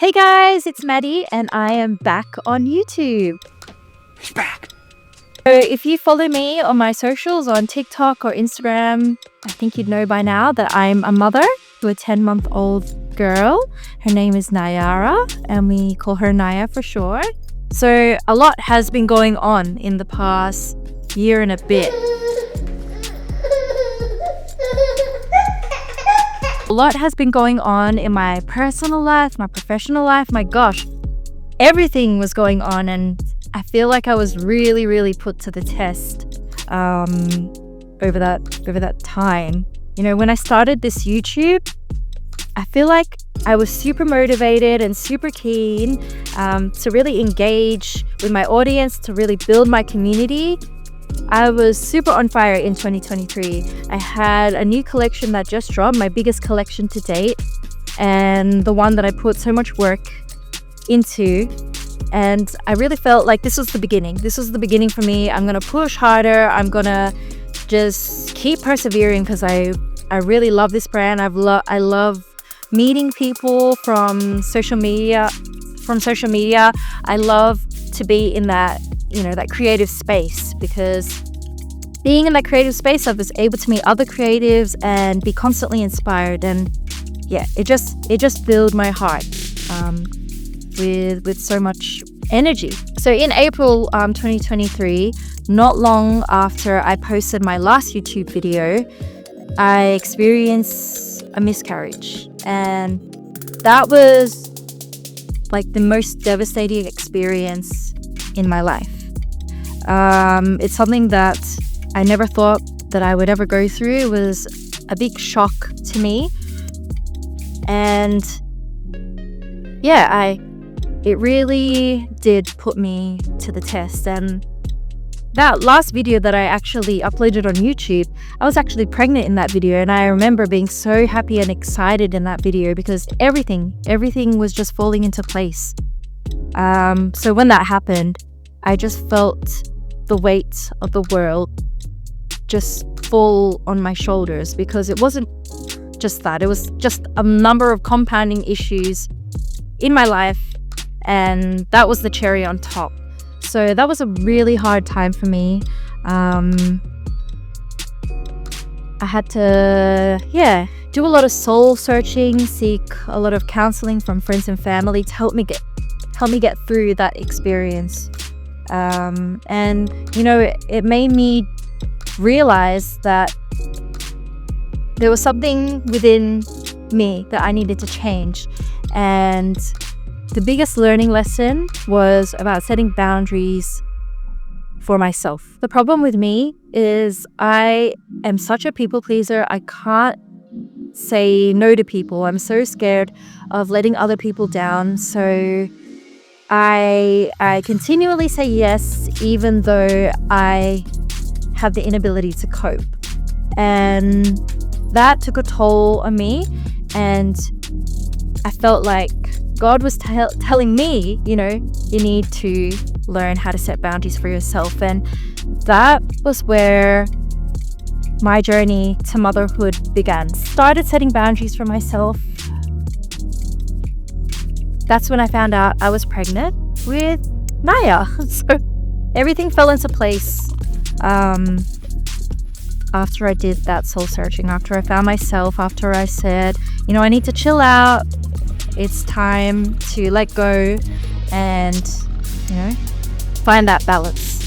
Hey guys, it's Maddie and I am back on YouTube. He's back. So if you follow me on my socials on TikTok or Instagram, I think you'd know by now that I'm a mother to a 10-month-old girl. Her name is Nayara and we call her Naya for short. So a lot has been going on in the past year and a bit. A lot has been going on in my personal life, my professional life. My gosh, everything was going on, and I feel like I was really put to the test over that time. You know, when I started this YouTube, I feel like I was super motivated and super keen to really engage with my audience, to really build my community. I was super on fire in 2023. I had a new collection that just dropped, my biggest collection to date, and the one that I put so much work into. And I really felt like this was the beginning. This was the beginning for me. I'm going to push harder. I'm going to just keep persevering because I really love this brand. I love meeting people from social media. I love to be in that, that creative space, because being in that creative space, I was able to meet other creatives and be constantly inspired. And yeah, it just filled my heart with so much energy. So in April 2023, not long after I posted my last YouTube video, I experienced a miscarriage, and that was like the most devastating experience in my life. It's something that I never thought that I would ever go through. It was a big shock to me, and yeah, it really did put me to the test. And that last video that I actually uploaded on YouTube, I was actually pregnant in that video, and I remember being so happy and excited in that video because everything was just falling into place. So when that happened, I just felt the weight of the world just fall on my shoulders, because it wasn't just that, it was just a number of compounding issues in my life, and that was the cherry on top. So that was a really hard time for me. I had to, do a lot of soul searching, seek a lot of counseling from friends and family to help me get through that experience. And it made me realize that there was something within me that I needed to change. And the biggest learning lesson was about setting boundaries for myself. The problem with me is I am such a people pleaser. I can't say no to people. I'm so scared of letting other people down. So I continually say yes, even though I have the inability to cope. And that took a toll on me. And I felt like God was telling me, you need to learn how to set boundaries for yourself. And that was where my journey to motherhood began. Started setting boundaries for myself. That's when I found out I was pregnant with Naya. So everything fell into place after I did that soul searching, after I found myself, after I said, I need to chill out. It's time to let go and, find that balance.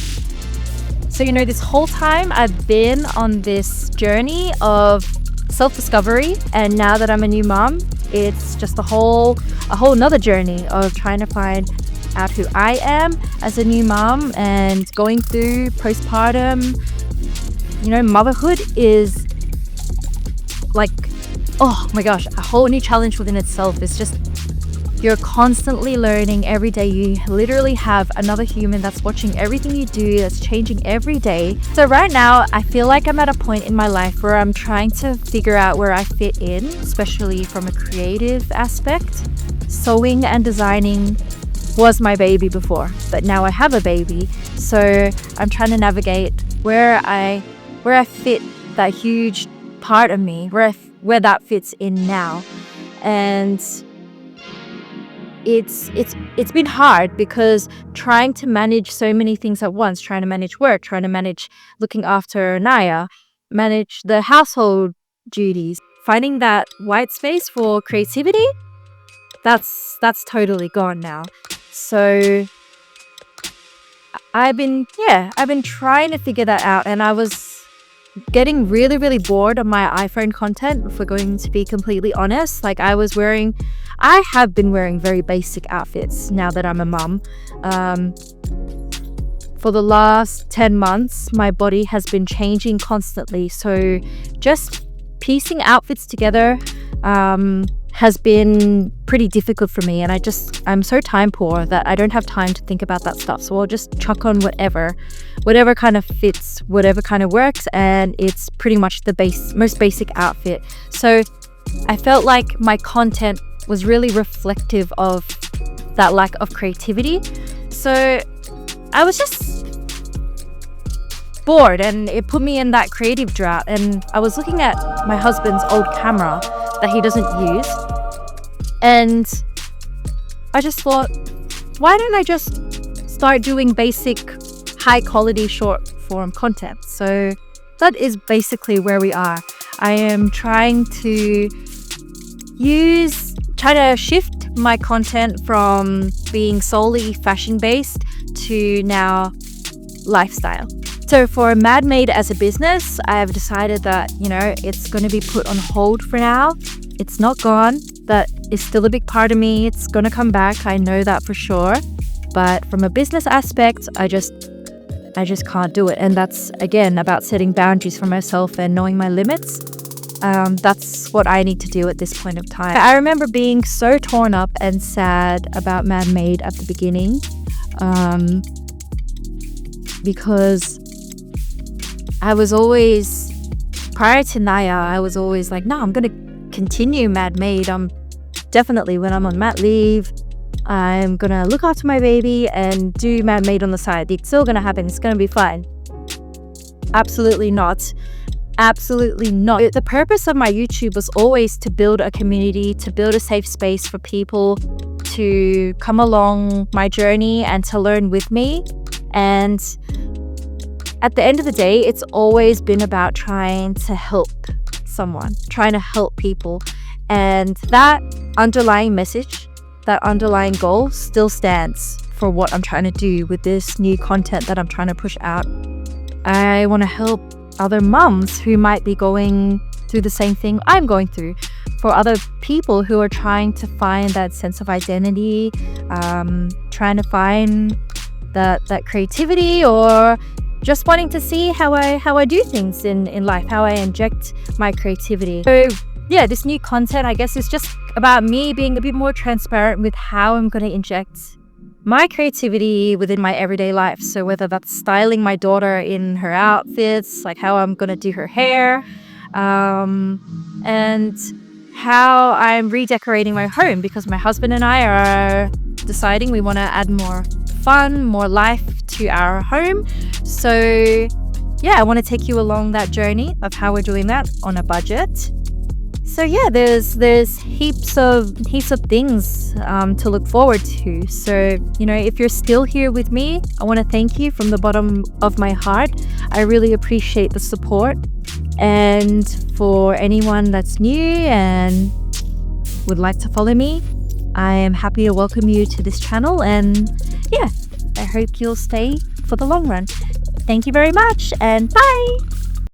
So, this whole time I've been on this journey of self-discovery, and now that I'm a new mom, it's just a whole nother journey of trying to find out who I am as a new mom and going through postpartum. Motherhood is like, oh my gosh, a whole new challenge within itself. It's just, you're constantly learning every day. You literally have another human that's watching everything you do, that's changing every day. So right now, I feel like I'm at a point in my life where I'm trying to figure out where I fit in, especially from a creative aspect. Sewing and designing was my baby before, but now I have a baby. So I'm trying to navigate where I fit that huge part of me, where that fits in now. And it's been hard because trying to manage so many things at once, trying to manage work, trying to manage looking after Naya, manage the household duties, finding that white space for creativity, that's totally gone now. So I've been trying to figure that out, and I was getting really, really bored of my iPhone content, if we're going to be completely honest. Like I have been wearing very basic outfits now that I'm a mum. For the last 10 months, my body has been changing constantly. So just piecing outfits together has been pretty difficult for me. And I'm so time poor that I don't have time to think about that stuff. So I'll just chuck on whatever kind of fits, whatever kind of works. And it's pretty much the most basic outfit. So I felt like my content was really reflective of that lack of creativity. So I was just bored, and it put me in that creative drought. And I was looking at my husband's old camera that he doesn't use, and I just thought, why don't I just start doing basic high quality short form content? So that is basically where we are. I am trying to shift my content from being solely fashion based to now lifestyle. So for Madmade as a business, I have decided that, it's going to be put on hold for now. It's not gone. That is still a big part of me. It's going to come back. I know that for sure. But from a business aspect, I just can't do it. And that's, again, about setting boundaries for myself and knowing my limits. That's what I need to do at this point of time. I remember being so torn up and sad about Madmade at the beginning, because I was always, prior to Naya, I was always like, no, I'm going to continue Madmade. Definitely when I'm on mat leave, I'm going to look after my baby and do Madmade on the side. It's still going to happen. It's going to be fine. Absolutely not. Absolutely not. The purpose of my YouTube was always to build a community, to build a safe space for people to come along my journey and to learn with me. And at the end of the day, it's always been about trying to help someone, trying to help people. And that underlying message, that underlying goal still stands for what I'm trying to do with this new content that I'm trying to push out. I want to help other mums who might be going through the same thing I'm going through, for other people who are trying to find that sense of identity, trying to find that creativity, or just wanting to see how I do things in life, how I inject my creativity. So yeah, this new content, I guess, is just about me being a bit more transparent with how I'm going to inject my creativity within my everyday life. So whether that's styling my daughter in her outfits, like how I'm going to do her hair, and how I'm redecorating my home, because my husband and I are deciding we want to add more fun, more life to our home. So yeah, I want to take you along that journey of how we're doing that on a budget. So yeah, there's heaps of things to look forward to. So, if you're still here with me, I want to thank you from the bottom of my heart. I really appreciate the support. And for anyone that's new and would like to follow me, I am happy to welcome you to this channel. And yeah, I hope you'll stay for the long run. Thank you very much, and bye!